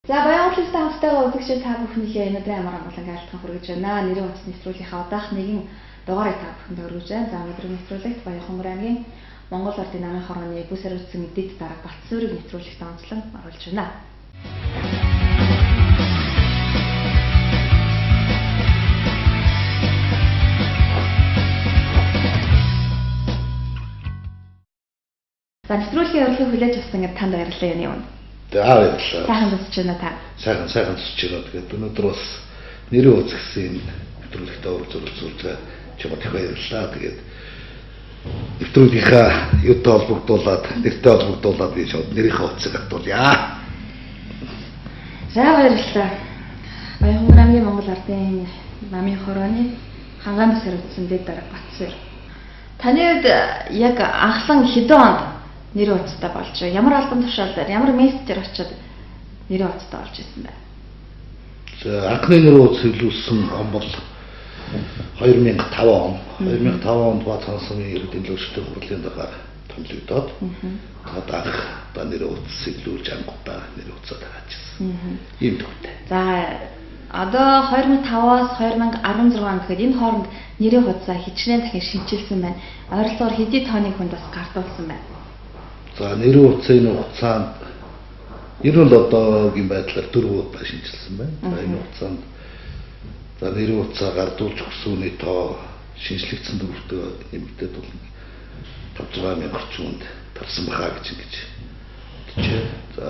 За Баянгуулын хамтдаа үзэгч та бүхнийхээ өнөөдрийн амар амгалан айлтган хүргэж байна. Нэрийн утас нэвтрүүлгийнхаа удаах нэгэн дугаарыг та бүхэнд өргөж байна. За өнөөдрийн нэвтрүүлэгт Баянгуулын аймгийн Монгол Ардын намын хорооны бүсээр үтсэн эдит дарга Батцуурыг нэвтрүүлэгт онцлон оруулж байна. За нэвтрүүлгийн урилгыг хүлээж авсан гэдэг танд баярлалаа юуны юм. Баярлалаа. Сайхан үзэж байна та. Сайхан үзэж байна. Тэгээд өнөөдөр бас нэрийн үзэгсэн нэвтрүүлэгтээ оролцуулж чамд их баярлалаа. Тэгээд нэвтрүүлгийнхаа юутай холбогдуулаад, нэртэй холбогдуулаад би шууд нэрийнхээ утсыг хатуулъя. За баярлалаа. Баянгуулын аймгийн Монгол Ардын намын хорооны хангаан бүсээр үтсэн дэд дарга Батцуур. Таны хувьд яг анхлан хэдэн онд нэрийн утастай болж ямар албан тушаалаар ямар мессежээр очиод нэрийн утастай болж ирсэн бэ? За анхны нэрийн утас хэлүүлсэн он бол 2005 он. 2005 онд Баатхан сумын иргэдийн төлөөлөлтийн хурлын дараа томилогдоод одоо нэрийн утас хэлүүлж ангуудаа нэрийн утасаа тараажсэн. Ийм төвтэй. За одоо 2005-аас 2016 онд гэхэд энэ хооронд нэрийн утасаа хичнээн дахин шинчилсэн байна. Ойролцоогоор хэдий тооны хүнд бас гартуулсан байна. За нэрийн утасны хугацаанд ер нь л одоогийн байдлаар 4 удаа шинжилсэн байна. За энэ хугацаанд за нэрийн утасаа гардуулж өгсөний тоо шинжлэгдсэн төвөртөө нэмэгдээд бол 5-6 мянган орчимд тарсан бахаа гэж ингэж. За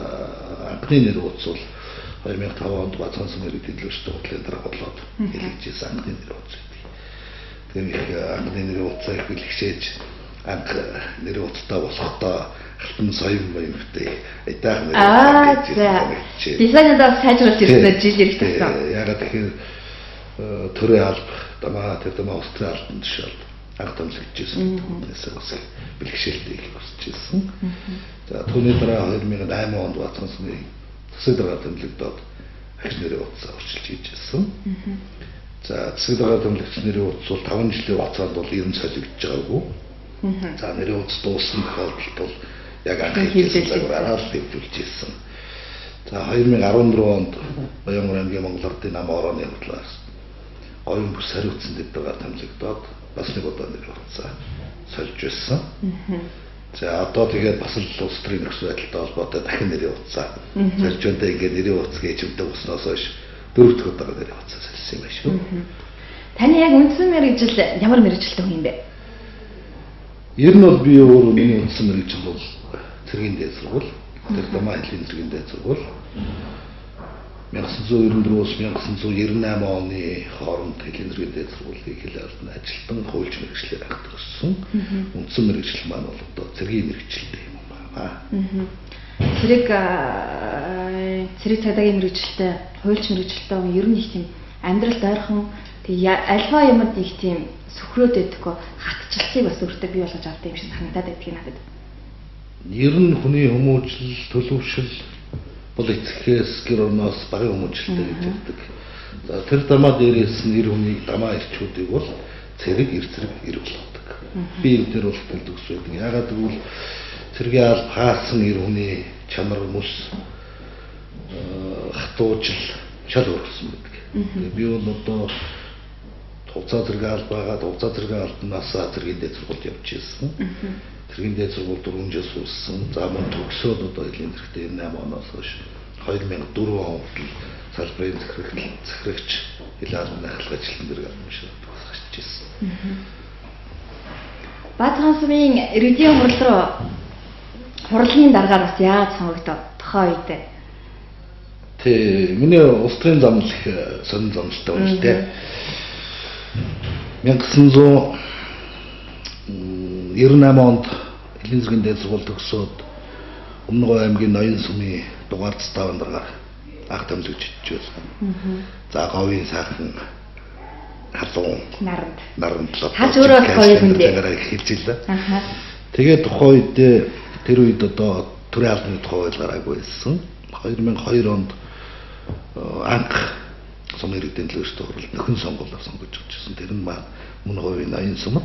анхны нэрийн утас бол 2005 онд Баатхан сумын иргэдийн төлөөлөлтийн хурлын дараа болоод хэлэгдсэн анхны нэрийн утас гэдэг. Тэгэхээр анхны нэрийн утасаа их бэлгшээж анх нэрийн утастай болохдоо алтан соён баяртай эдгээр нэр. Дизайнераа сайжруулж ирсэн жил ирэх тусам. Ягаад тэгэхээр төрийн алба дамаа Австрийн албан тушаалд анх томилогдчихсэн. Түүнээс бас бэлгшээлтэй их босч ирсэн. За түүний дараа 2008 онд Баатхан сумын засаг дарга томилогдоод агш нэрийн утасаа өөрчилж хийжсэн. За засаг дарга томилогдсон нэрийн утас бол 5 жилийн хугацаанд бол ер нь солигдож байгаагүй. За нэрийн утас дууссан тохиолдолд бол яг анх хийжсэн цагаараа л хэвлүүлж ирсэн. За 2014 онд Баянгуулын аймгийн Монгол Ардын намын хорооны хурлаас оюун бүс хариуцсан дэвтэрээр томилогдоод бас нэг удаа нэрийн утасаа сольж байсан. За одоо тэгээд бас л улс төрийн нөхцөл байдалтай холбоотой дахин нэрийн утасаа сольж байна. Ингээд нэрийн утас гэж юмдаг усноос хойш 4 дахь удаа нэрийн утасаа сольсон юм байна шүү. Таны яг үндсэн мэргэжил ямар мэргэжилтэй хүн юм бэ? Ер нь бол би өөрөө миний үндсэн мэргэжил бол цэргийн дээд сургууль, тэр Дамаа хэлний цэргийн дээд сургууль 1994-1998 оны хооронд хэлний цэргийн дээд сургуулийн хэл албаны ажилтан хуульч мэргэжлээр анх төгссөн. Үндсэн мэргэжил маань бол одоо цэргийн мэргэжилтэй юм байна. Цэрэг цаадагийн мэргэжилтэй, хуульч мэргэжилтэй хүн ер нь их тийм амьдралд ойрхон альва юмд их тийм сөхрөөд байдаггүй хатчлцыг бас өөртөө бий болгож авдаг юм шиг санагдаад байдгийг надад. Ер нь хүний хүмүүжил, төлөвшил бол эцгээс гэр орноос багын хүмүүжилтэй гэж ярьдаг. За тэр дамаа дээрээс нэр хүнийг дамаа ирчүүдийг бол цэрэг, эрцэрэг ир болгодог. Би энэ төр бол төлөвс байдаг. Ягаад гэвэл цэргийн алба хаасан ир хүний чанар мөс хатуужил шал өргөсөн байдаг. Би бол одоо хувцас зэрэг албаагаад хувцас зэрэг албанаас цэргийн дээд сургуульд явж ирсэн. Цэргийн дээд сургууль 4 жил сурсан. За мөн төгсөөд одоо элийн зэрэгтэй 8 оноос хойш 2004 онд салбарын захирагч хэл албаны ахлах ажилтан зэрэг амжилт багсаж ирсэн. Баатхан сумын иргэдийн хурал руу хурлын дараагаар бас яаж сонгогдоод тохоо үедээ. Миний улс төрийн зам их сонин замтай байна те. 1998 онд Элийн зэргийн дээд сургууль төгсөөд Өмнөг аймгийн Ноён сумын дугаар цэставан дараагаар анх томилогдчихж байсан. За говийн сайхан халуун наранд хаж өөрөө гоё хүн дээ. Хэлж илээ. Тэгээд тухайн үед тэр үед одоо төрийн албаны тухай хууль гараагүй байсан. 2002 онд анх сумын иргэдийн төлөөлөлтийн хурлд нөхөн сонгуулиар сонгож өгчсэн. Тэр нь маань мөн хувийн Ноён сумд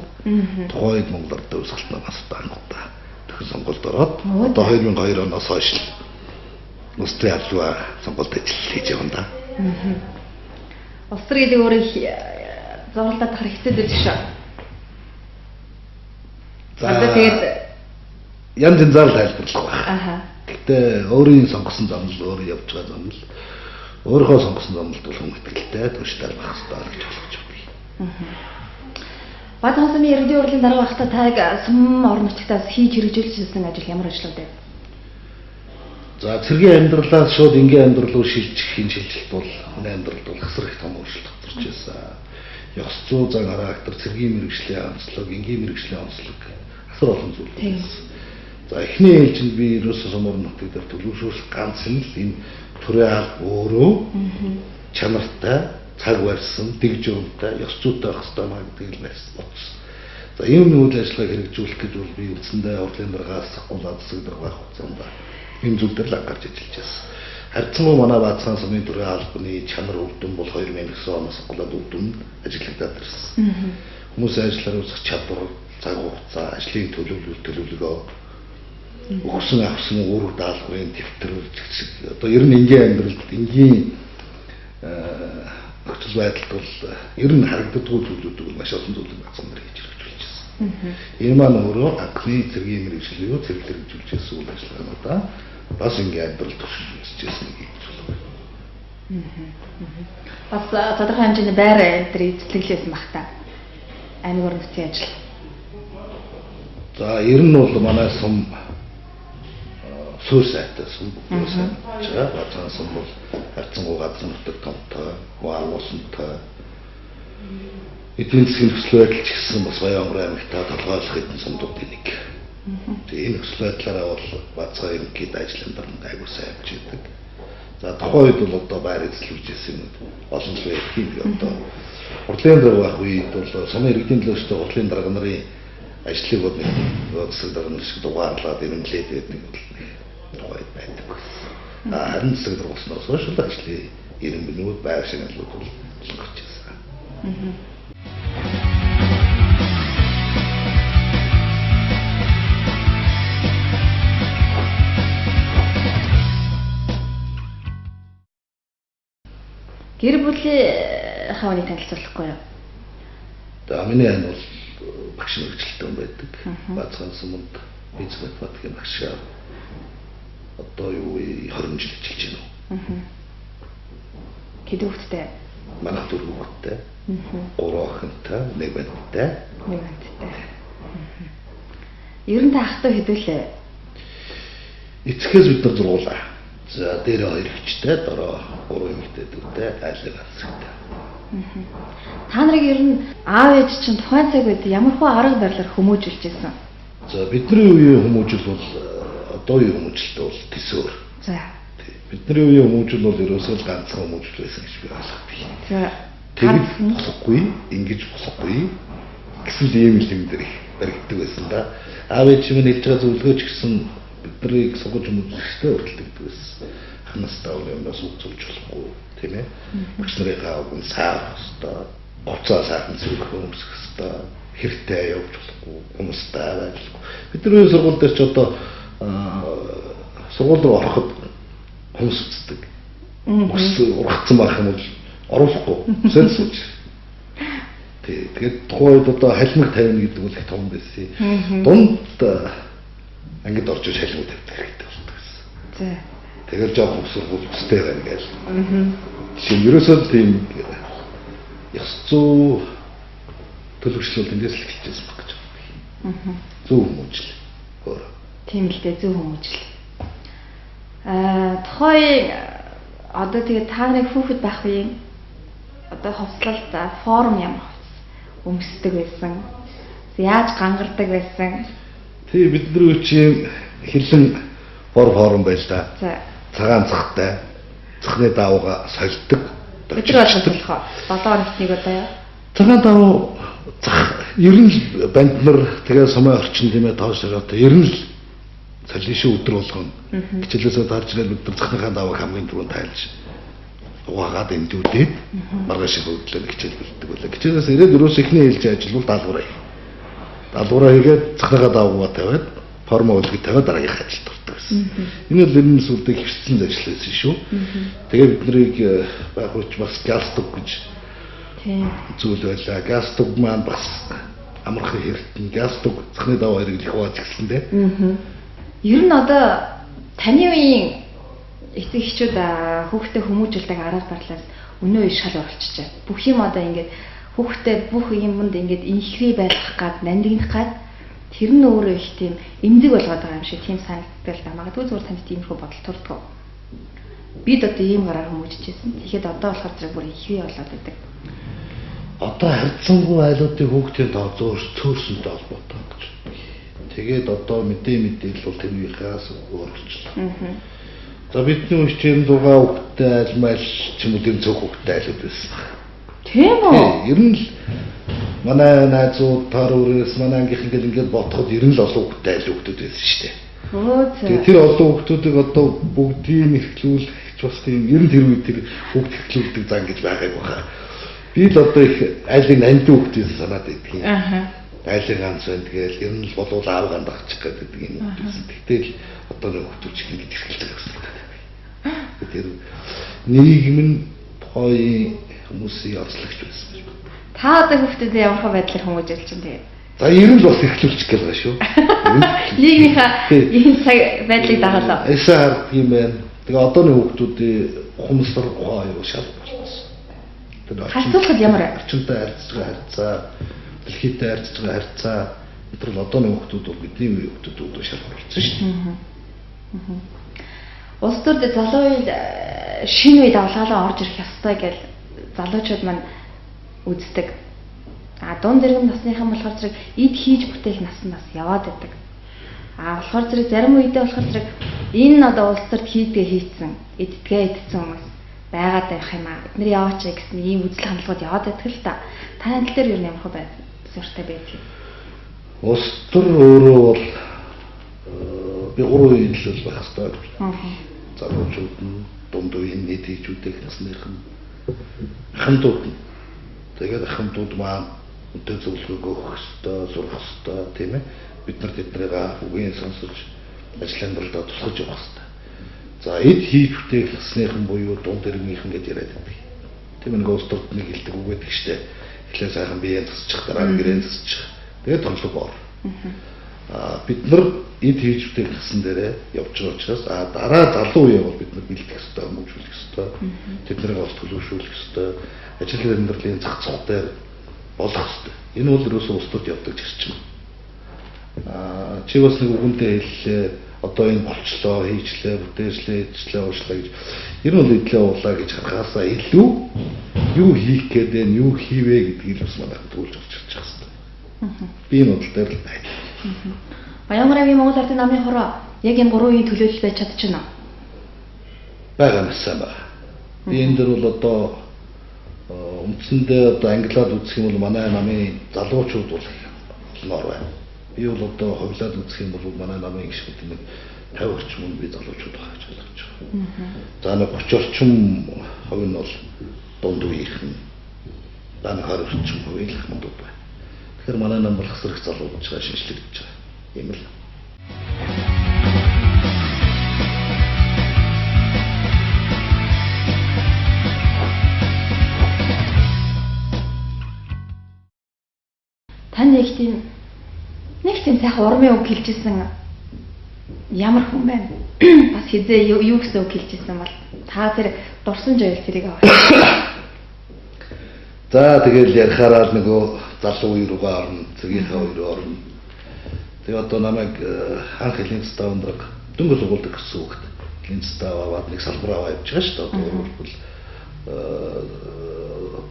тухайн үед Монгол Ардын өсгөлтнөөс анх удаа нөхөн сонгуульд ороод одоо 2002 оноос хойш улс төрийн аливаа сонгуульд ажил хийж явна да. Улс төр гэдэг өөрийг зурлаад тахар хэцүү зүйл шүү. За тэгээд янз янзаар тайлбарлах байна. Аха. Гэхдээ өөрийн сонгосон зам л өөрөө явж байгаа зам л өөрийнхөө сонгосон замд бол хүн итгэлтэй туршдаар байх хэрэгтэй гэж болгож байна. Баатан сумын иргэдийн урлагийн дарга байхдаа таг сум орон нутгаас хийж хэрэгжүүлсэн ажил ямар ажлууд вэ? За цэргийн амьдралаас шууд энгийн амьдрал руу шилжихийн шилжилт бол амьдралд бол хасар их том өөрчлөлт гарч ирсэн. Ёс зүй зан характер, цэргийн мэргэжлийн онцлог, энгийн мэргэжлийн онцлог хасар олон зүйл байсан. За эхний ээлжинд би ерөөсөө сум орон нутгийн дээр төлөвшүүлсэн ганц нь л энэ төрийн алба өөрөө чанартай, цаг барьсан, дэг журмтай, ёс зүйтэй байх хэрэгтэй маа гэдгийг л бодсон. За ийм үйл ажиллагааг хэрэгжүүлэх гэж бол би үндсэндээ урлагийн даргаас улаан засаг дарга байх хугацаанд энэ зүйл дээр л анхаарч ажиллаж байсан. Харьцангуй манай Баатхан сумын төрийн албаны чанар өвдөн бол 2009 оноос гадаад өвдөн ажиглагдаад ирсэн. Хүмүүсийн ажиллаар үзэх чадвар, цаг хугацаа, ажлын төлөвлөгөө өгсөн авсан үүрэг даалгаврын дэвтэр одоо ер нь энгийн амьдралд энгийн нөхцөл байдалд бол ер нь харагддаггүй зүйлүүд бол маш олон зүйлийг багцсан дээр хийж хэрэгжүүлж байна. Энэ маань өөрөө анхны цэргийн мэргэжил юу цэрэг хэрэгжүүлж байсан үйл ажиллагаануудаа бас энгийн амьдралд төвшүүлж байсан гэж байна. Бас тодорхой хэмжээний байр дээр эзэслэглэсэн баг та. Аймаг орон нутгийн ажил. За ер нь бол манай сум суур сайтай сум байсан. Баатхан сум бол харьцангуй газар нутаг томтой, хуалуусантай. Эдийн засгийн нөхцөл байдал ч гэсэн бас Баянгар аймагтаа толгойлох хэдэн сумдуудын нэг. Тэгээ энэ нөхцөл байдлаараа бол Баатхан аймгийн ажлын дарамт айгуу сайн явж байдаг. За тухайн үед бол одоо байр эзлүүлж ирсэн юм олон л байх юм би одоо урлагийн дарга байх үед бол сумын иргэдийн төлөөсөө урлагийн дарга нарын ажлыг бол нэг засаг дарга нар шиг дугаарлаад ирэмлээд байдаг тухайд байдаг. Харин засаг дарга болсноос хойш л ажлын ирэмбэнүүд байр шагналууд бол гарч ирсэн. Гэр бүлийн хавны танилцуулахгүй юу? За миний ань бол багш мэргэжилтэн байдаг. Баатхан суманд физик математикийн багш одоо юу 20 жил ажиллаж байна. Хэдэн хүүхэдтэй? Манай 4 хүүхэдтэй. 3 охинтой, 1 банттай. 1 банттай. Ер нь та ах トゥ хэдүүлээ? Эцгээс бид нар зургуулаа. За дээр 2 ихтэй, дороо 3 эмэгтэй дүүтэй, айлын ганцтай. Та нарыг ер нь аав ээж чинь тухайн цаг үед ямар хөө арга барилаар хүмүүжүүлж байсан? За бидний үеийн хүмүүжил бол одоо үеийн хүмүүжилтэй бол төсөөр. За. Бидний үеийн хүмүүжил бол ерөөсөө л ганцхан хүмүүжил байсан гэж би ойлгохгүй. За. Тэгж босохгүй, ингэж босохгүй гэсэн ийм юм дээр их баригддаг байсан да. Аав ээж минь хэлж байгаа зөвлөгөөч гэсэн биднийг сугаж хүмүүжлэхтэй өртөлдөг байсан. Ханаас даавар юмнаас үзүүлж болохгүй тийм ээ. Багш нарын хаавын саар хэвээр гоцоо сайхан зүрх өмсөх хэвээр хэрэгтэй явж болохгүй хүмүүстэй ажиллахгүй. Бидний сургууль дээр ч одоо сургууль руу ороход хүмүүс үздэг. Бас ургацсан байх юм бол оруулахгүй. Сэлсүүч. Тэгээд тухайд одоо халимаг тавина гэдэг бол их том байсан. Дунд ангид орж иж халимаг тавьдаг хэрэгтэй болдог гэсэн. За. Тэгэл жоох сургууль өстэй байна гээл. Жишээ нь ерөөсөө тийм ёс зүй төлөвшлөл эндээс л эхэлчихсэн баг гэж байна. Зөв хүмүүжил. Өөр. Тийм л дээ зөв хүмүүжил. Тухай одоо тэгээ та нарыг хүүхэд байх үеийн одоо хувцлалт форум ямар өмсдөг байсан? Яаж гангардаг байсан? Тэгээ бидний үчийн хилэн форум байл та. За. Цагаан цахтай цахны даавга сольдог. Өдөр болгох 7 хоногт нэг удаа яа. Цагаан даав цах ер нь банд нар тэгээ сумын орчин тийм ээ тоошроо ер нь солио шүү өдөр болгоно. Хичээлээсээ дарж ирэл өдөр цахныхаа даавыг хамгийн түрүүнд тайлж угаагаад эндүүлээд маргааш шиг хөдлөө хичээл бэлддэг байлаа. Хичээлээс ирээд өрөөс эхний ээлж ажил бол даалгавраа хийгээд цахныхаа даавгаа тавиад форма үлгий тавиад дараагийнх ажилд ордог гэсэн. байсан. Энэ л энэ сүлдээ хөвцөн ажилласан шүү. Тэгээ бид нарыг байгууч бас гастуг гэж зүйл байлаа. Гастуг маань бас амархан хэртэн гастуг цахны даваа хэрэг их бааж гисэн дээ. Ер нь одоо таны үеийн эцэг эхчүүд хүүхдээ хүмүүжүүлдэг арга барлаас өнөө иш шал болчихжээ. Бүх юм одоо ингээд хүүхдээ бүх юмд ингээд инхри байх гад нандинах гад тэр нь өөрөө их тийм эмзэг болгоод байгаа юм шиг тийм санагддаг л да. Магадгүй зүгээр танд тиймэрхүү бодол төрдөг. Бид одоо ийм гараар хүмүүжижсэн. Тэгэхэд одоо болохоор зэрэг бүр ихвээ болоод байдаг. Одоо харьцангуй айлуудын хүүхдийн тоо зөөрсөнтэй холбоотой гэж. Тэгээд одоо мэдээлэл бол тэрнийхээс өөрчлөлт. За бидний үеийн 6 хүүхдтэй айлмал ч юм уу тийм зөв хүүхдтэй айлууд байсан. Тийм үү? Ер нь л манай найзууд таар өрөөс манай ангийнх ингээд бодоход ер нь л олон хүүхдтэй айл хүүхдүүд байсан шүү дээ. Тэгээд тэр олон хүүхдүүдийг одоо бүгдийг эрхлүүлэх бас тийм ер нь тэр үед тэр хүүхд эрхлүүлдэг зан гэж байгаагүй хаа. Би л одоо их айлын нанд хүүхдээс санаад байдгийг. Айлын ганц байна тэгэл ер нь л болов аав гандагчих гэдэг юм байсан. Тэгтэл одоо нэг хүүхдүүд чинь ингэж эрхэлдэг гэсэн. Тэр нийгэм нь тухайн хүмүүсийн онцлогч байсан. Та одоо хүүхдүүдээ ямар хөө байдлаар хүмүүжүүлж чинь тэгээ. За ер нь бас эрхлүүлчих гээл байгаа шүү. Нийгмийнхаа ийм цаг байдлыг дагалаа. Эсэр юм байна. Тэгээ одооны хүүхдүүдийн ухамсар ухаан аюул шал болсон. Харьцуулахад ямар орчинтой харьцаж байгаа харьцаа, дэлхийдээ харьцаж байгаа харьцаа тэр л одооны хүүхдүүд бол бидний үеийн хүүхдүүд шал болсон шүү дээ. Улс төрд залуу үед шинэ үед авлагаа орж ирэх ёстой гэж залуучууд маань үздэг. Дунд дэргэм насныхан болохоор зэрэг эд хийж бүтээх нас яваад байдаг. Болохоор зэрэг зарим үедээ болохоор зэрэг энэ одоо улс төрд хийдгээ хийцэн, эддгээ эдцэн хүмүүс байгаад байх юм аа. Бид нар яваач гэсэн ийм үзэл хандлагууд яваад байдаг л та. Таны тал дээр юу нэмэх вэ? Суртай байдаг. Улс төр өөрөө бол би 3 үйлдэл байх хэрэгтэй. Залуучууд нь дунд үеийн нийт хийжүүдэх насныхан хамтууд тэгээд хамтууд маань өдөө зөвлөгөө өгөх ёстой, сурах ёстой тийм ээ. Бид нар тэднийг үгийн сонсож ажил амьдралдаа тусгаж явах ёстой. За эд хийж бүтээхснийхэн буюу дунд дэргийнхэн гэж яриад байдаг. Тийм нэг улс төрд нэг хэлдэг үг байдаг штэ. Эхлээ сайхан биеийн тусчих, дараа нь гэрээ тусчих. Тэгээд томлог бор. Бид нар эд хийж бүтээхсэн дээрээ явж байгаа учраас дараа залуу үеийг бол бид нар бэлдэх ёстой, хүмүүжүүлэх ёстой. Тэднийг бас төлөвшүүлэх ёстой. Ажил амьдралын зах зээл дээр болох ёстой. Энэ бол ерөөсөө улс төрд явдаг зарчим. Чи бас нэг үгэнтэй хэллээ. Одоо энэ болчлоо, хийчлээ, бүтээжлээ, эдчлээ, уушлаа гэж. Ер нь л идлээ уулаа гэж харахаасаа илүү юу хийх гээд байна, юу хийвэ гэдгийг бас манайх төвлөж авч чадчих хэвээр. Би энэ бодол дээр л байна. Баянгарын Монгол Ардын намын хороо яг энэ 3 үеийн төлөөлөл байж чадчихна уу? Байгаа мэсээ байна. Би энэ дөр бол одоо үндсэндээ одоо англиад үзэх юм бол манай намын залуучууд бол нор байна. Би бол одоо хувьлаад үзэх юм бол манай намын гişүүд нэг 50 орчим би залуучууд байгаа гэж ойлгож байгаа. За нэг 30 орчим хувь нь бол дунд үеийнхэн. За нэг 20 орчим хувь нь хамтууд байна. Тэгэхээр манай нам бол хэсрэх залуучж байгаа шинжлэгдэж байгаа. Ийм л. Тань нэг тийм сайхан урмын үг хэлжсэн ямар хүн байна? Бас хизээ юу гэсэн үг хэлжсэн бол та тэр дурсан жайл тэрийг авах. За тэгэл ярихаараа нөгөө залуу үе рүүгээ орно, цэгийнхээ үе рүү орно. Тэгээ одоо намайг анх хэлний ставндраг дөнгөж суулдаг гэсэн үг. Хэлний став аваад нэг салбар аваад явж байгаа шүү дээ.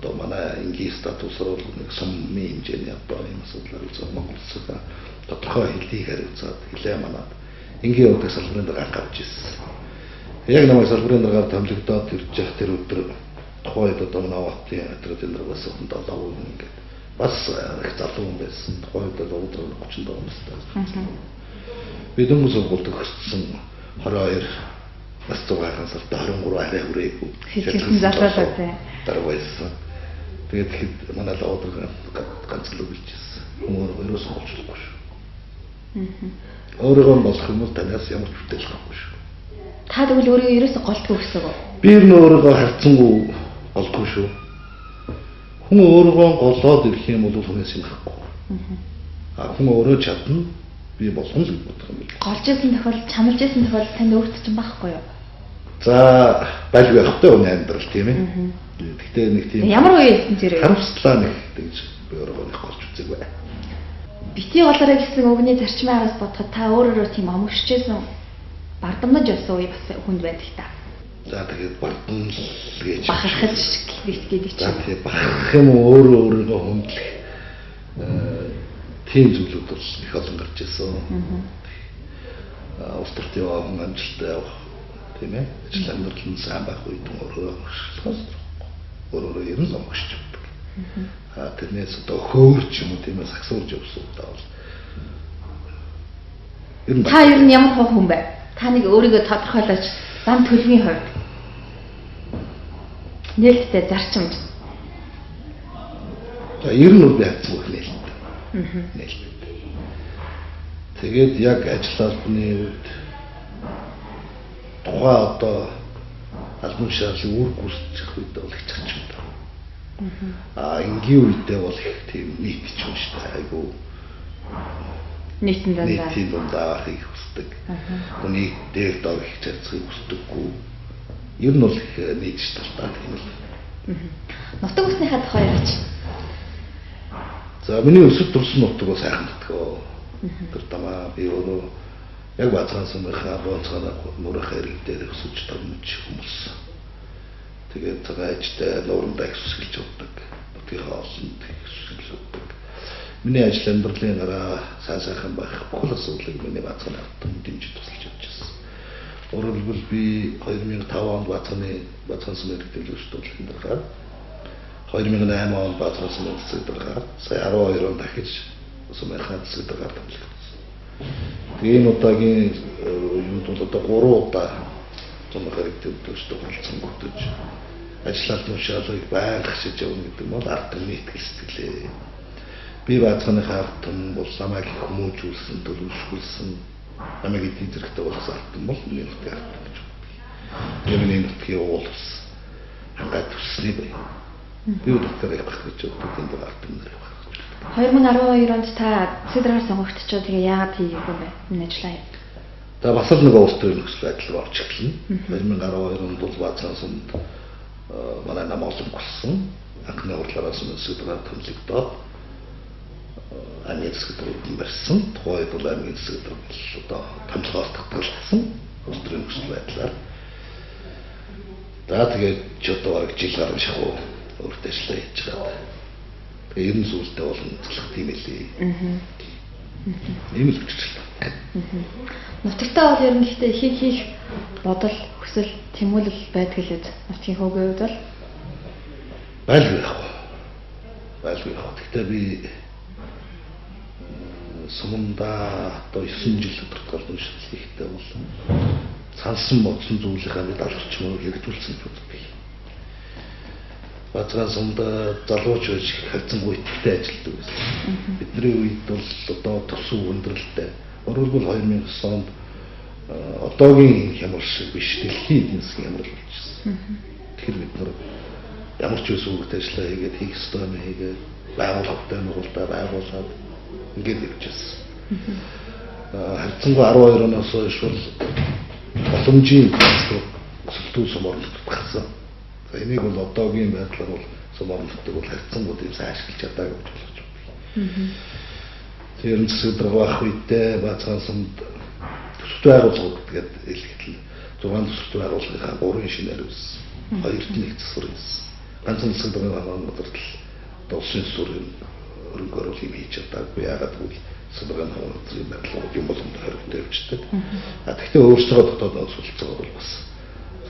Одоо манай ингийн статусаар бол нэг сумын хэмжээний одоо юм асуудлаар үзэх Монголсоо тодорхой хэлийг хариуцаад хэлээ манад ингийн өдөр салбарын дээр гаргаж ирсэн. Яг намайг салбарын дээр томлогдоод ирж явах тэр өдөр тухайд одоо манай Аватын атратын дээр бас одоо ингээд бас их залуу хүн байсан. Тухайд одоо 37 настай. Би дөнгөж суулдаг гэсэн 22 нас цагаахан сард 23 арай хүрээгүй. Хэцүү залуулаа тий. Дараа байсан. Тэгээд хэд манай лоодрог ганц л өгүүлжсэн. Хүмүүс өрөөс холчлохгүй шүү. Өөрийгөө болох юм бол танаас ямар ч бүтээл гарахгүй шүү. Та тэгвэл өөрийгөө ерөөсө голдгүй гэсэн үг. Би ер нь өөрийгөө харьцангуй голдгүй шүү. Хүн өөрийгөө голоод ирэх юм бол хүнээс юм харахгүй. Хүн өөрөө чадна. Би болгоно л бодох юм байна. Голж исэн тохиолдолд, чамлж исэн тохиолдолд танд өөртөө ч юм байхгүй юу? За, байлгүй явахтай өнөө амьдрал тийм ээ. Гэхдээ нэг тийм ямар үе хэлсэн зэрэг харамслаа нэг гэж би өөрийгөө нэг голж үзээгүй. Бити голоорой гэсэн үгний зарчмын араас бодоход та өөрөөрөө тийм омгшижсэн бардамнаж явсан үе бас хүнд байдаг та. За тэгээд бардам гэж бахархаж гэдэг чинь. За тэгээд бахарх юм өөрийгөө хүндлэх тийм зүйлүүд бол их олон гарч ирсэн. Улс төрийн хүн амжилттай явах тийм ээ. Ажил амьдрал нь сайн байх үед өөрөөрөө өөрөөрөө ерөн зомгшиж байдаг. Тэрнээс одоо хөөрч юм уу тийм ээ сагсуурж явсан удаа бол та ер нь ямар хүн бэ? Та нэг өөрийгөө тодорхойлооч зам төлөвийн хувьд нээлттэй зарчимд. За ер нь би хацсан нээлт. Нээлт. Тэгээд яг ажил албаны үед тухай одоо албан шаардлага үр гүйцэтгэх үед бол их зарчимтай. Энгийн үедээ бол их тийм нийтч юм шүү дээ. Айгу нийтийн дундаа их хүсдэг. Хүний дээр дор их зарцыг хүсдэггүй. Ер нь бол их нийтч талтай юм л. Нутаг усныхаа тухай яриач. За миний өсөж төрсөн нутаг бол сайхан нутаг. Тэр тамаа би өөрөө яг бацаасан байхаа бооцоо мөрөх хэрэг дээр өсөж төрмөж хүмүүс. Тэгээд цагаачтай нуурандаа ихсэлж уддаг. Нутгийн хоолнд ихсэлж уддаг. Миний ажил амьдралын дараа сайхан байх бүхэл асуудлыг миний бацааны автан дэмжиж тусалж явж байсан. Өөрөөр хэлбэл би 2005 онд бацаасан мэрэгчлэлд төлөвлөсөн дараа 2008 онд бацаасан мэрэгчлэлд сая 12 онд дахиж сумынхаа цэцэд гаргасан. Тэгээ энэ удаагийн юунд бол одоо 3 удаа зураг хэрэгтээ төлөвлөсөн гутж ажиллаад нушаалыг байнга хийж явна гэдэг нь ард түмний итгэл сэтгэлээ. Би бацааныхаа ард түмэн бол намайг хүмүүжүүлсэн, төлөвшүүлсэн, намайг эдийн зэрэгтэй болсон ард түмэн бол миний нутгийн ард түмэн гэж байна. Миний нутгийн уулс хангаад төсний бай. Би өөртөө явах гэж боддог ард түмэн дээр явах. 2012 онд та Цэдраар сонгогдчихоо тэгээ яагаад хийгээгүй бэ? Энэ ажлаа. За бас л нэг улс төрийн нөхцөл байдал орж ирлээ. 2012 онд бол бацаасан манай нам олон болсон. Анхны хурлаараас Цэдраар төлөвлөгдөөд аймгийн засаг даргын барьсан. Тухайд бол аймгийн засаг дарга одоо томцоогоор татгалзсан улс төрийн нөхцөл байдлаар. За тэгээд ч одоо жил гарсан шахуу өөртөө ажиллаа хийж байгаа. Тэгээ ерөн зүйлтэй болон цэцлэх тийм элий. Ийм л үчирчлээ. Нутагтаа бол ер нь гэхдээ хийх бодол, хүсэл, тэмүүлэл байдаг л үз. Нутгийн хөөгийн үед бол байлгүй яг. Гэхдээ би сумдаа одоо 9 жил өдөртгөл уншил хийхдээ бол сансан бодсон зүйлийнхаа бид алгарч мөрөлдүүлсэн гэж боддог. Бацаан сумдаа залууч байж хайцангуй итгэвтэй ажилладаг байсан. Бидний үед бол одоо төсөв өндөрлөлттэй. Өөрөөр хэлбэл 2009 онд одоогийн хямрал шиг биш дэлхийн эдийн засгийн хямрал болчихсон. Тэгэхээр бид нар ямар ч үс үүрэгтэй ажиллаа хийгээд хийх ёстой юм хийгээд байгууллагатай нугалдаа байгуулад ингээд явчихсан. Хайцангуй 12 оноос хойш бол боломжийн өсөлтөө суморлогд гарсан. Энийг бол одоогийн байдлаар бол суморлогддог бол хайцангууд юм сайн ашиглаж чадаагүй гэж болж байна. Тэр засаг дарга байх үедээ бацаан сумд төсөлт байгууллагууд гэдэг хэлэхдээ 6 төсөлт байгууллагынхаа 3 шинээр байсан. 2-т нэг засвар байсан. Ганцхан засаг даргын хамгаалалтад улсын сүрэн өргөөр юм хийж чадаагүй. Яагаад гэвэл засаг даргын хамгаалалтын байдлаар юм боломж хоригдож явждаг. Тэгэхдээ өөрсдөө дотоод судалцаагаар бол бас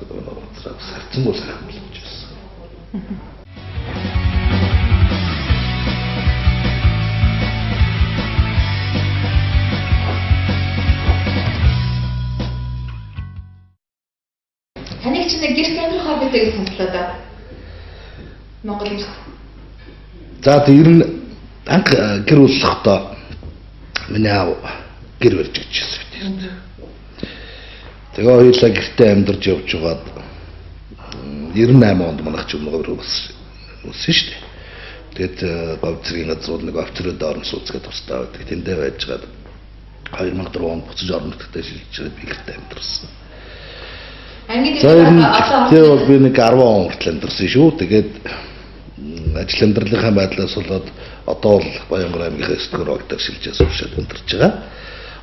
сарцсан сайхан болж байсан. Таныг ч нэг гэрт амир хоббитэй гэж сонслоо да. Монгол гэрт. За тэр нь анх гэр уулахдаа миний аав гэр барьж ичсэн бид. Тэгээ хоёулаа гэртээ амьдарч явж байгаад 98 онд манайх ч өмнөөр болсон шүү дээ. Тэгээд говь зэргийн газрууд нэг офицерууд орон сууцгээд тусдаа байдаг. Тэндээ байжгаад 2004 онд буцаж орон нутагтаа шилжиж би гэртээ амьдарсан. Тэгээд бол би нэг 10 он хүртэл амьдарсан шүү. Тэгээд ажил амьдралынхаа байдлаас болоод одоо бол Баянгар аймгийн 9-р багтаар шилжиж суушаад амьдарч байгаа.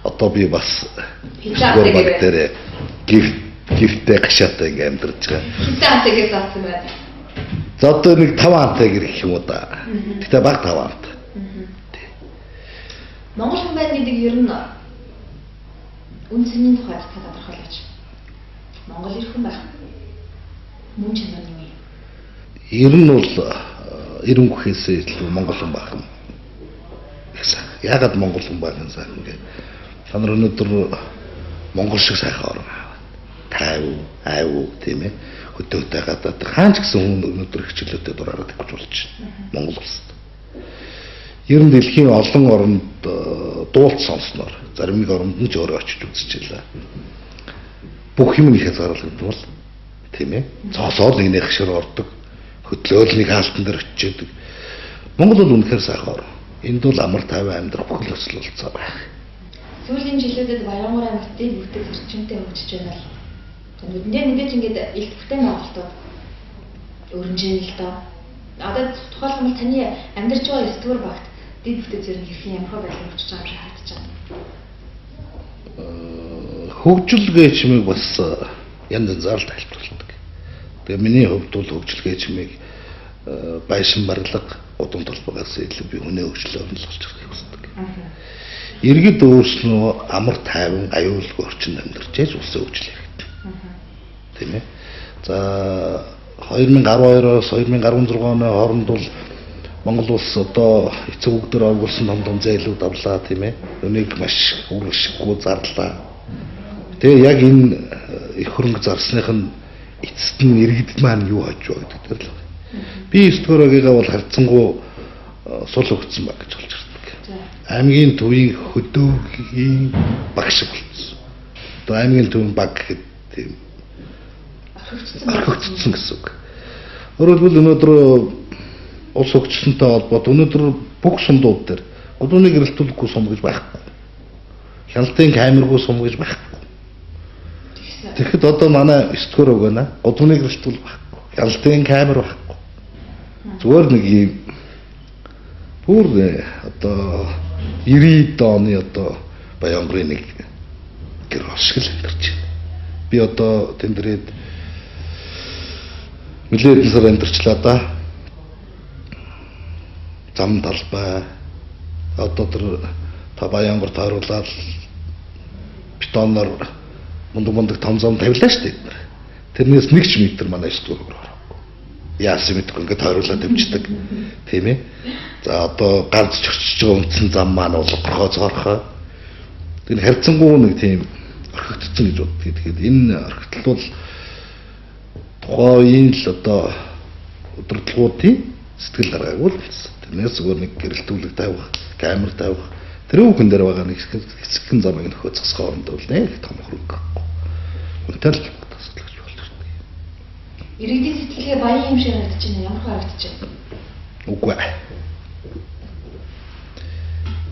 Одоо би бас 9-р баг дээр гэртээ гашаатай ингээм амьдарч байгаа. Хитэ хатаа гэр заасан байна. За одоо нэг 5 хантай гэр гэх юм уу да. Гэтэ баг 5 хант. Монгол хүн байна гэдэг ер нь үнцний тухайд та тодорхойлооч. Монгол ирхэн байх. Мөн чанар юм. Ер нь бол эрен гэхээсээ илүү монгол хүн байх юм. Яагаад монгол хүн байх юм сайн ингээ. Та нар өнөөдөр монгол шиг сайхан орон аваад тайв, айв тийм ээ. Хөдөөтэй гадаад хаач гэсэн хүн өнөөдөр хичээлүүдэд дураараад гэж болж байна. Монгол улсад. Ер нь дэлхийн олон оронд дуулт сонсноор зарим нэг оронд нь ч өөрөө очиж үзчихлээ. Бүх юм их хязгаарлагдвал тийм ээ. Цоосоо нэг шир ордог. Хөдлөөл нэг хаалтан дээр очиод. Монгол бол үнэхээр сайхан орн. Энд бол амар тайван амьдрах бүхэл өсөл болцоо байх. Сүүлийн жилүүдэд Баянгар аймагтын бүтэц орчинтэй хөгжиж байна л. Нүдэндээ мэдээж ингээд илт бүтээн байгуулалтууд өрнжээ л доо. Одоо тухайлбал таны амьдарч байгаа 9-р багт дэд бүтэц ер нь хэрхэн ямар байдлаар хөгжиж байгаа юм шиг харагдаж байна. Хөгжил чимээг бас янз янзаар тайлбарладаг. Тэгээ миний хувьд бол хөгжил чимээг байшин барилга, удам толбоогоос илүү би үнэ хөгжлөөр нь л болж байгааг хүсдэг. Иргэд өөрснөө амар тайван аюулгүй орчинд амьдарч яаж улсын хөгжил яригдав. Тийм ээ. За 2012-оос 2016 оны хооронд бол Монгол улс одоо эцэг бүгдээр агуулсан том зээлүүд авлаа тийм ээ. Өнийг маш үргэлжлэхгүй зарлаа. Тэгээ яг энэ их хөрөнгө зарсных нь эцэст нь иргэд маань юу хаж байгаа гэдэг дээр л. Би 9-р бол харьцангуй сул өгцөн баг гэж болж ирдэг. Аймгийн төвийн хөдөөгийн багш болсон. Одоо аймгийн төвийн баг гэхэд тийм орхигдсон гэсэн үг. Өөрөөр хэлбэл өнөөдөр улс хөгжсөнтэй холбоотой өнөөдөр бүх сумдууд дээр гудууны гэрэлтүүлэхгүй сум гэж байхгүй. Хяналтын камергүй сум гэж байхгүй. Тэгэхэд одоо манай 9-р өгнө гудууны гэрэлтүүл байхгүй. Хяналтын камер байхгүй. Зүгээр нэг юм бүр одоо 90 оны одоо Баянгарын нэг гэр шиг л амьдарч байна. Би одоо тэндрэд нэлээд сар амьдарчлаа да. Зам талбай одоо тэр та Баянгар тааруулаад бетоноор мундаг том зам тавилаа шүү дээ. Тэрнээс 1 метр манай 9-р өгөр ороагүй. Яасан мэдгүй ингээд тааруулаад дэмждэг. Тийм ээ. За одоо ганц чөчж байгаа үндсэн зам маань бол горхоо. Тэр харьцангуй нэг тийм орхигдсон гэж боддог. Тэгэхээр энэ орхигдол бол тухайн л одоо удирдлагуудын сэтгэл даргаагүй л байсан. Тэрнээс зүгээр нэг гэрэлтүүлэг тавих, камер тавих, тэр бүхэн дээр байгаа нэг хэсэгхэн замыг нөхөө засах оронд бол нэг том хөрөнгө авахгүй. Үнэхээр л асуудал гэж болж байна. Иргэдийн сэтгэлгээ баян юм шиг харагдаж байна. Ямар харагдаж байна? Үгүй ээ.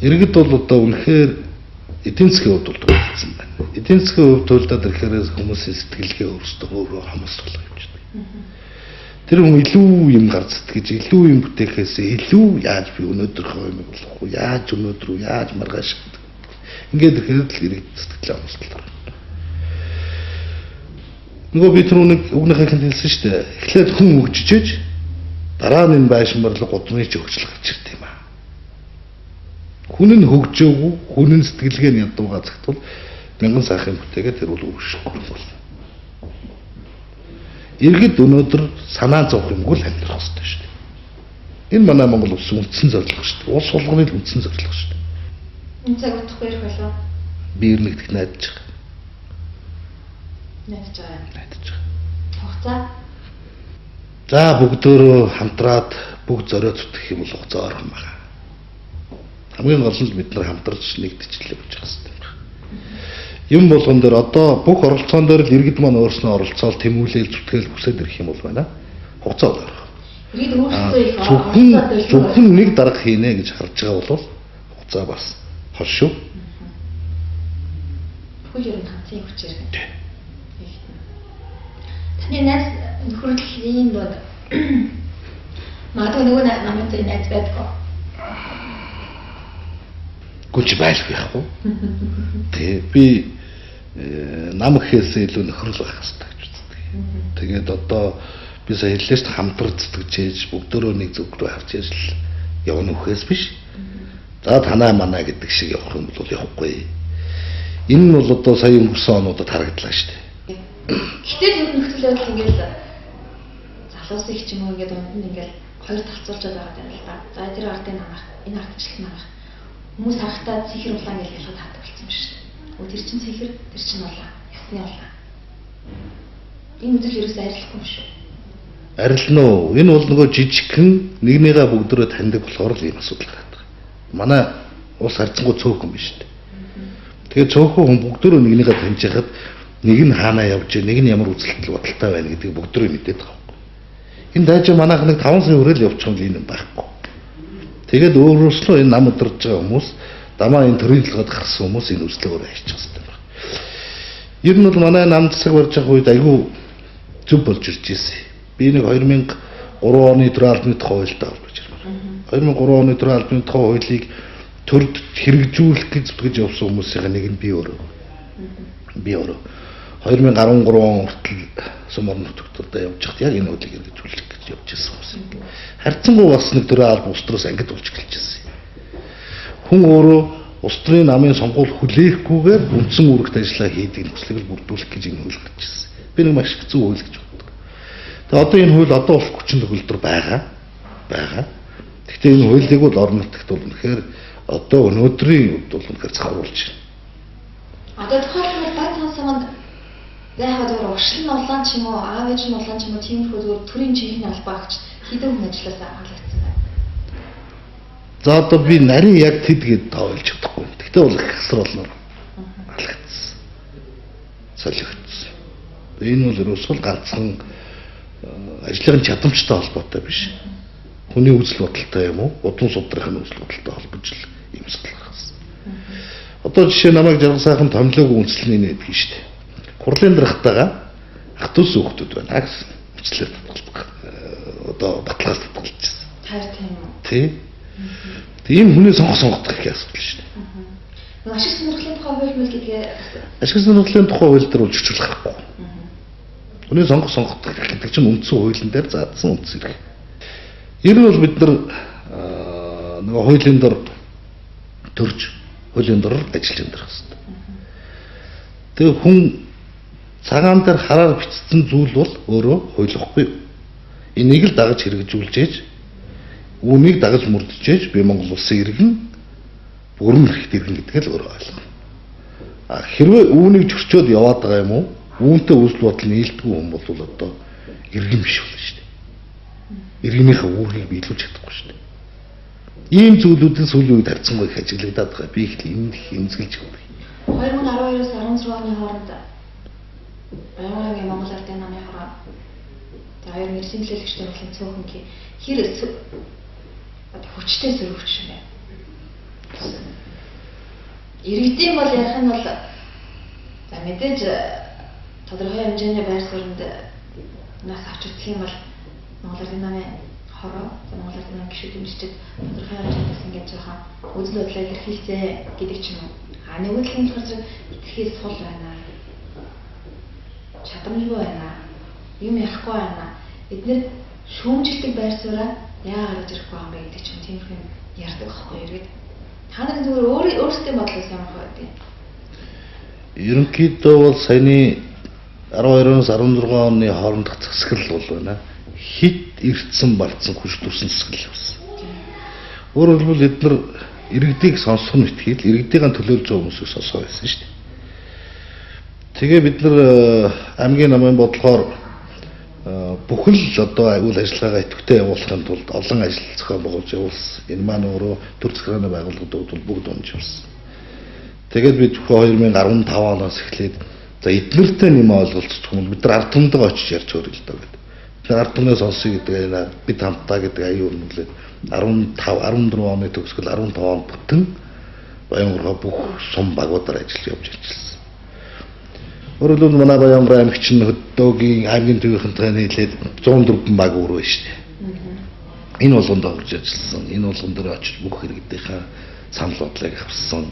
Иргэд бол одоо үнэхээр эдийн засгийн хувьд төлөвлөсөн байна. Эдийн засгийн хувьд төлөвлөд ирэхээр хүмүүсийн сэтгэлгээ өөрсдөө өөрөө хамсуулах юм чинь. Тэр хүн илүү юм гарц сэтгэж, илүү юм бүтээхээс илүү яаж би өнөөдрийнхөө юм болох вэ? Яаж өнөөдөр яаж маргааш ингээд ирэхэд л иргэд сэтгэлээ хамсуулдаг. Нөгөө би тэр нэг өгнөхийг хэлсэн шүү дээ. Эхлээд хүн хөгжиж дараа нь энэ байшин барилга гудамжны хөгжил гарч ирд юм аа. Хүн нь хөгжөөгүй, хүн нь сэтгэлгээ нь ядуугаа цагтвал мянган сайхан бүтээгээ тэр бол өршөхгүй болно. Иргэд өнөөдөр санаа зовх юмгүй л амьдрах хэрэгтэй шүү дээ. Энэ манай Монгол улсын үндсэн зорилго шүү дээ. Улс болгоны үндсэн зорилго шүү дээ. Энэ цаг утгагүй ирэх болов. Би ирнэгдэх найдаж байгаа. Найдаж байгаа. Найдаж байгаа. Хугацаа. За бүгдөө хамтраад бүгд зорио зүтгэх юм бол хугацаа орхон байна. Хамгийн гол нь бид нар хамтарч нэгдэж л явж байгаа хэрэгтэй. юм болгон дээр одоо бүх оролцоон дээр л иргэд маань өөрснөө оролцоол тэмүүлэл зүтгэл хүсээд ирэх юм бол байна. Хугацаа өгөх. Иргэд өөрсдөө их зөвхөн нэг дарга хийнэ гэж харж байгаа бол хугацаа бас хол шүү. Хөл ер нь ханцын хүчээр. Таны найз нөхөрлийн дод магадгүй нөгөө намайг найз байдаг. Гүч байлгүй яах вэ? Тэгээ би нам гэхээс илүү нөхрөл байх хэрэгтэй гэж үздэг. Тэгээд одоо би сая хэллээ шүү дээ хамтран зүтгэж бүгдөө нэг зүг рүү харж яж явна үхээс биш. За танаа манаа гэдэг шиг явах юм бол явахгүй. Энэ нь бол одоо сая өнгөрсөн онуудад харагдлаа шүү дээ. Гэтэл нөхцөл байдал ингээл залуус их ч юм уу ингээд дунд ингээл хоёр талцуулж байгаа юм л да. За тэр ардын намах энэ ардчлал намах хүмүүс харахтаа цэхэр улаан гэж ялгаад хатдаг болсон шүү дээ. Тэр чинь цэхэр, тэр чинь улаан, ясны улаан. Энэ үзэл ерөөсөө арилахгүй юм шүү. Арилна уу? Энэ бол нөгөө жижигхэн нэгнийгээ бүгдөө таньдаг болохоор л ийм асуудал гараад байгаа. Манай улс харьцангуй цөөхөн биш шүү дээ. Тэгээд цөөхөн хүн бүгдөө нэгнийгээ таньж яхад нэг нь хаанаа явж, нэг нь ямар үзэлтэл бодолтой байна гэдгийг бүгдөө мэдээд байгаа. Энэ дайж манайх нэг 5 сая хүрэл явчих юм л энэ байхгүй. Тэгээд өөрөөсөө энэ нам өдөрж байгаа хүмүүс дамаа энэ төрийн толгойд гарсан хүмүүс энэ үзлэгөөр хайчих хэрэгтэй байна. Ер нь бол манай нам засаг барьж байгаа үед айгүй зөв болж ирж ирсэн. Би нэг 2003 оны төрийн албаны тухай хуультай болж ирсэн. 2003 оны төрийн албаны тухай хуулийг төрд хэрэгжүүлэх гэж зүтгэж явсан хүмүүсийн нэг нь би өөрөө. Би өөрөө 2013 он хүртэл сумар нутагтаа явж хат яг энэ хуулийг хэрэгжүүлэх гэж явж ирсэн хүмүүс. Харьцангуй бас нэг төрлийн алба улс төрөөс ангид болж эхэлж ирсэн. Хүн өөрөө улс төрийн намын сонгуул хүлээхгүйгээр үндсэн үүрэгт ажиллаа хийдэг нөхцөлийг бүрдүүлэх гэж энэ хууль гарч ирсэн. Би нэг маш хэцүү хууль гэж боддог. Тэгээ одоо энэ хууль одоо болох хүчин төгөлдөр байгаа. Гэхдээ энэ хуулийг бол орон нутагт бол үнэхээр одоо өнөөдрийн үед бол үнэхээр цахируулж байна. Одоо тухайн баг цаасанд яг зөв уршил нь улаан ч юм уу, аав ээж нь улаан ч юм уу, тиймэрхүү зөв төрийн чихний албаагч хэдэн хүн ажилласаа хаалгацсан байна. За одоо би нарийн яг тэд гээд тоолж чадахгүй. Гэхдээ бол их хэсэр болноор хаалгацсан. Солигдсон. Энэ бол ерөөсөө ганцхан ажлын чадамжтай холбоотой биш. Хүний үзэл бодолтой юм уу? Удам судрахын үзэл бодолтой холбож л юм суулгасан. Одоо жишээ намайг жаргал сайхан томилоогүй үндэслэний нэдэг шүү дээ. Хурлын даргатайгаа ах トゥ ус хүүхдүүд байна гэсэн үчлээ татгалзах. Одоо баталгаас татгалжсэн. Харин тийм үү? Тийм хүний сонгох гэх асуудал шүү дээ. Ашиг сонирхлын тухай хууль мэл гэдгээ ашиг сонирхлын тухай хууль дээр үлжүүлж байхгүй. Хүний сонгох гэдэг чинь үндсэн хуулийн дээр заасан үндс хэрэг. Ер нь бол бид нар нөгөө хуулийн дор төрж хуулийн дор ажиллаж амьдрах хэрэгтэй. Тэгээ хүн цагаан дээр хараар бичсэн зүйл бол өөрөө хуулихгүй. Энийг л дагаж хэрэгжүүлж ээж үүнийг дагаж мөрдөж ээж би Монгол улсын иргэн бүрэн хэрэгтэй иргэн гэдгээ л өөрөө ойлгоно. Хэрвээ үүнийг зөрчөөд яваад байгаа юм уу? Үүнтэй үзэл бодол нийлдэггүй хүн бол одоо иргэн биш болно шүү дээ. Иргэнийхээ үүргийг биелүүлж чадахгүй шүү дээ. Ийм зүйлүүдийн сүүлийн үед харьцангуй их ажиглагдаад байгаа. Би их энэ хэмзгэлж байна. 2012-оос 16 оны хооронд Баянгын Монгол Ардын намын хороо хоёр нэрсийн төлөөлөгчтэй болон цөөхөн хэр хүчтэй сөрөвч юм бэ? Иргэдийн бол ярих нь бол за мэдээж тодорхой хэмжээний байр суурьнд нас авч үзэх юм бол Монгол Ардын намын хороо Монгол Ардын намын гишүүд өмчдөд тодорхой хэмжээнд ингэж жоохон үзэл бодлоо илэрхийлсэн гэдэг ч юм уу. Нэг үйл нь болохоор итгэхээс сул байна. Чадамжгүй байна. Юм ярихгүй байна. Эдгээр шүүмжилдэг байр сууриа яагаад ирэхгүй юм бэ гэдэг ч юм тиймэрхүү ярьдаг байхгүй иргэд. Та нар зүгээр өөрсдөө бодлоос ямар хаваад юм. Ерөнхийдөө бол саяны 12-оос 16 оны хоорондох засаглал бол байна. Хит эрдсэн балтсан хүч төрсөн засаглал явсан. Өөрөөр хэлбэл эдгээр иргэдийг сонсох нь итгэл, иргэдийн төлөөлж байгаа хүмүүсийг сонсоо байсан шүү дээ. Тэгээ бид нар аймгийн намын бодлохоор бүхэл одоо үйл ажиллагаагаа идэвхтэй явуулахын тулд олон ажил зохион байгуулж явуулсан. Энэ маань өөрөө төр захиргааны байгууллагууд бол бүгд унж явсан. Тэгээд бид 2015 оноос эхлээд за эднэртэй нэмээ ойлголцдог юм бид нар ард түмэндээ очиж ярьж өөр л доо гэдэг. Тэр ард түмнээс сонсъё гэдэг энэ бид хамтдаа гэдэг аюул үнэлээд 14 оны төгсгөл 15 он бүтэн Баянгороо бүх сум багуудаар ажиллаж явж ажилласан. Өөрөөр хэлбэл манай Баянгор аймагч нь хөдөөгийн аймгийн төвийнхэнтэй нийлээд 104 баг өрөө шүү дээ. Энэ болгонд орж ажилласан. Энэ болгон дээр очиж бүх иргэдийнхээ санал бодлыг авсан.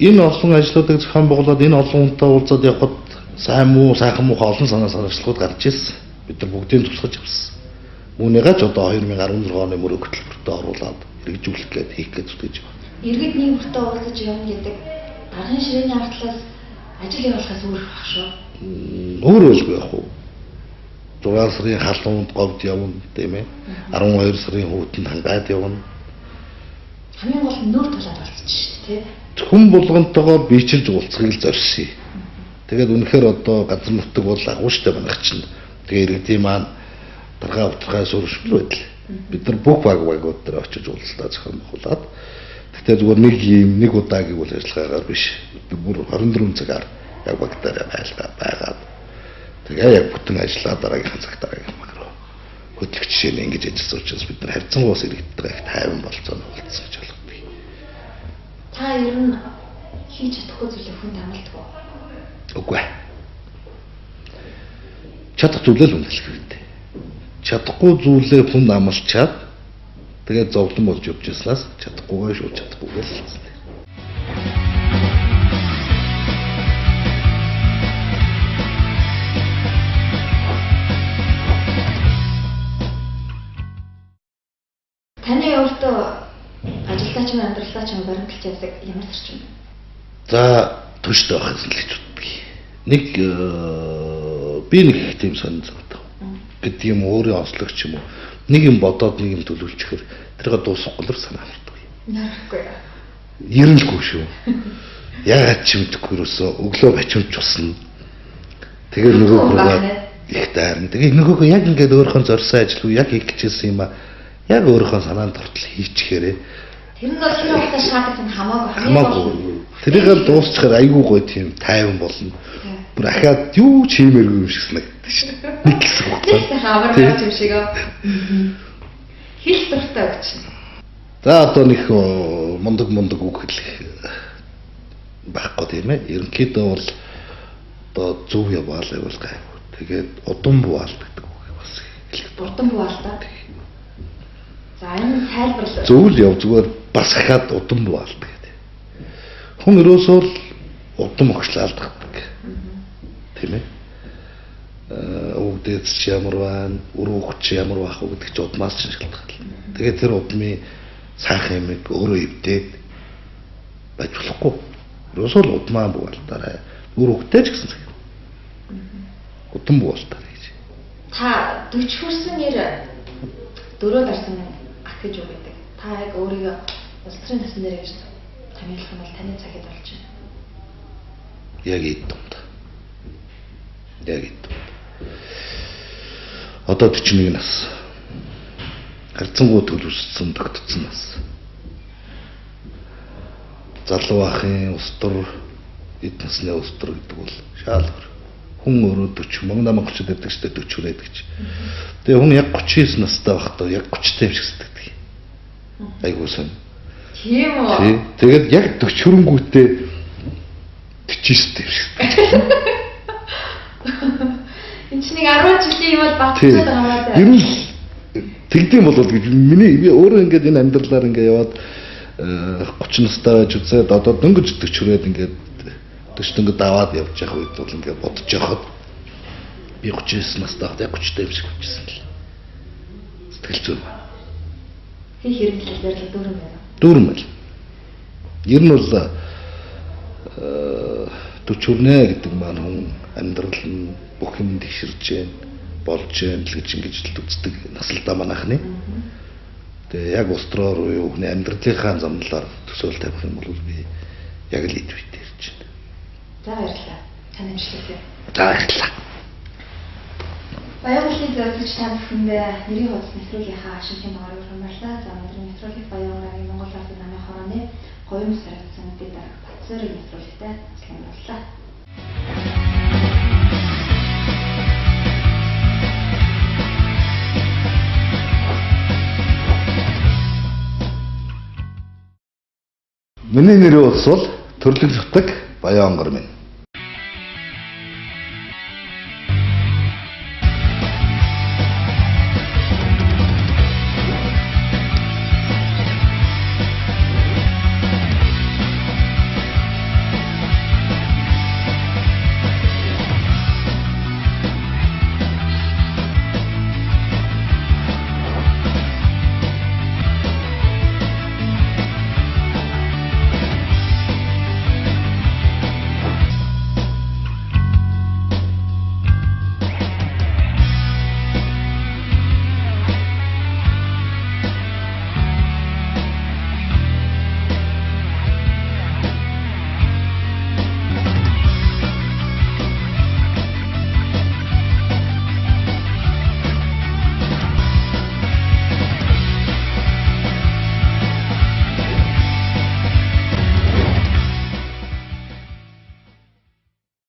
Энэ олон ажлуудыг зохион байгуулад энэ олон хүнтэй уулзаад явхад сайн муу сайхан муу олон санаа санаачлалууд гарч ирсэн. Бид нар бүгдийг тусгаж авсан. Үүнийгээ ч одоо 2016 оны мөрөг хөтөлбөртөө оруулаад хэрэгжүүлэх гээд хийх гэж зүтгэж байна. Иргэд нэг бүртээ уулзаж явна гэдэг даргын ширээний артлаас ажил явуулахаас өөр байх шүү. Өөр байлгүй яах вэ? 6 сарын халуунд говьд явна тийм ээ. 12 сарын хөвөтөнд хангаад явна. Хамгийн гол нь нүүр тулаад болчихсон шүү дээ, тий. Хүн болгонтойгоо бичилж уулзахыг л зорьсон. Тэгээд үнэхээр одоо газар нутаг бол агуу штэ банах чинь. Тэгээ иргэдийн маань даргаа утгаас өршмөл байдал. Бид нар бүх багууд дээр очиж уулзалтаа зохион байгуулад гэхдээ зүгээр нэг удаагийн үйл ажиллагаагаар биш. Бүр 24 цагаар яг баг дээр байгаад тэгээ яг бүтэн ажиллаа дараагийн цаг дараагийн баг руу хөтлөх жишээ нь ингэж ажилласан учраас бид нар харьцангуйс иргэдтэй их тайван болцоонд уулзсан гэж болгодог. Та ер нь хийж чадахгүй зүйлээ хүнд амлдаг уу? Үгүй. Чадах зүйлээ л үнэлэх хэрэгтэй. Чадахгүй зүйлээ хүнд амлчаад тэгээд зовлон болж явж яснаас чадахгүйгээ шууд чадахгүйгээ л хэлсэн. Таны өөртөө ажилдаа ч юм амьдралдаа ч юм баримталж явдаг ямар зарчим бэ? За төштэй байхаас л гэж боддог. Нэг би нэг их тийм сонир зовдог. Гэдэг юм өөрөө онцлогч юм уу? Нэг юм бодоод нэг юм төлөвлөчихөр тэрийг дуусахгүй л санаа авдаг. Нарахгүй. Ерөнхийдөө шүү. Яагаад ч юмдаггүй юусоо өглөө бачимч усна. Тэгээ нөгөөгөө их дайрна. Тэгээ нөгөөгөө яг ингээд өөрийнхөө зорьсон ажил уу яг хийх гэжсэн юм а. Яг өөрийнхөө санаанд тортол хийчихээрээ. Тэр нь бол тэр ухтаа шаардсан хамаагүй. Тэрийг л дуусчихаар айгүй гоё тийм тайван болно. Бүр ахаад юу ч хиймээргүй юм шиг санагддаг шүү дээ. Нэг хэсэг хугацаанд. Хавар юм шиг аа. Хэл дуртай өгч. За одоо нэг мундаг үг хэлэх байхгүй тийм ээ. Ерөнхийдөө бол одоо зөв яваалаа бол гайгүй. Тэгээд удам бууал гэдэг үг бас хэлэх. Урдан бууалаа. За энэ тайлбарлал. Зөв л яв зүгээр бас хаад удам бууал гэдэг. Хүн өрөөсөө л удам огшлаалдаг. Тийм ээ. Өвдөц ч ямар байна, өрөөх ч ямар байх вэ гэдэг чи удмаас ч шалтгаална. Тэгээд тэр удмын сайхан юмыг өөрөө өвдөөд байж болохгүй. Ерөөсөө л удмаа буултаарай. Өрөөхтэй ч гэсэн. Удам буултаарай гэж. Та 40 хүрсэн нэр дөрөв дарсан ат гэж үг гэдэг. Та яг өөрийгөө улс төрийн насны нэр гэж томьёолох нь бол таны цагид болж байна. Яг ийдтунд. Яг ийдтунд. Одоо 41 нас. Харьцангуй төлөвшсөн тогтцсон нас. Залуу ахын устдор эд насны устдор гэдэг бол шаалгар. Хүн өөрөө 40 мөнгө намагчд байдаг ч 40 хүрээд гэж. Тэгээ хүн яг 39 настай байхдаа яг 30 юм шиг сэтгэдэг. Айгуу сон. Тийм үү? Тэгээд яг 40 хүрэнгүүтээ 49 юм шиг. Энд чинь нэг 10 жилийн юм бол батцаад байгаа даа. Ер нь тэгдэм болоод гэж миний өөрөө ингээд энэ амьдралаар ингээд яваад 30 настай байж үзээд одоо дөнгөж 40 хүрээд ингээд 40 дөнгөд даваад явж явах үед бол ингээд бодож явахад би 39 настай байхдаа 30 юм шиг болчихсон л. Сэтгэл зүйн. Хий хэрэглэл ярьлаа дүүрэн байна. Дүүрэн байна. Ер нь бол 40 хүрнэ гэдэг маань хүн амьдрал нь бүх юм тэгширж байна, болж байна л гэж ингэж л үздэг насалдаа манайхны. Тэгээ яг устроор юу хүний амьдралынхаа замналаар төсөөл тавих юм бол би яг л идэвхтэй ирж байна. За баярлалаа. Таны амжилттай. За баярлалаа. Баянгуулын зөвлөгч та бүхэндээ нэрийн хуудас нэвтрүүлгийнхаа шинэхэн дугаарыг хүргэмжлээ. За өнөөдрийн нэвтрүүлэг Баянгуулын Монгол Ардын намын хорооны Гоём сарагдсан дэд дарга Батцорын нэвтрүүлэгтэй сайн боллоо. Миний нэр бол Төрлөг Нутаг Баян Онгор минь.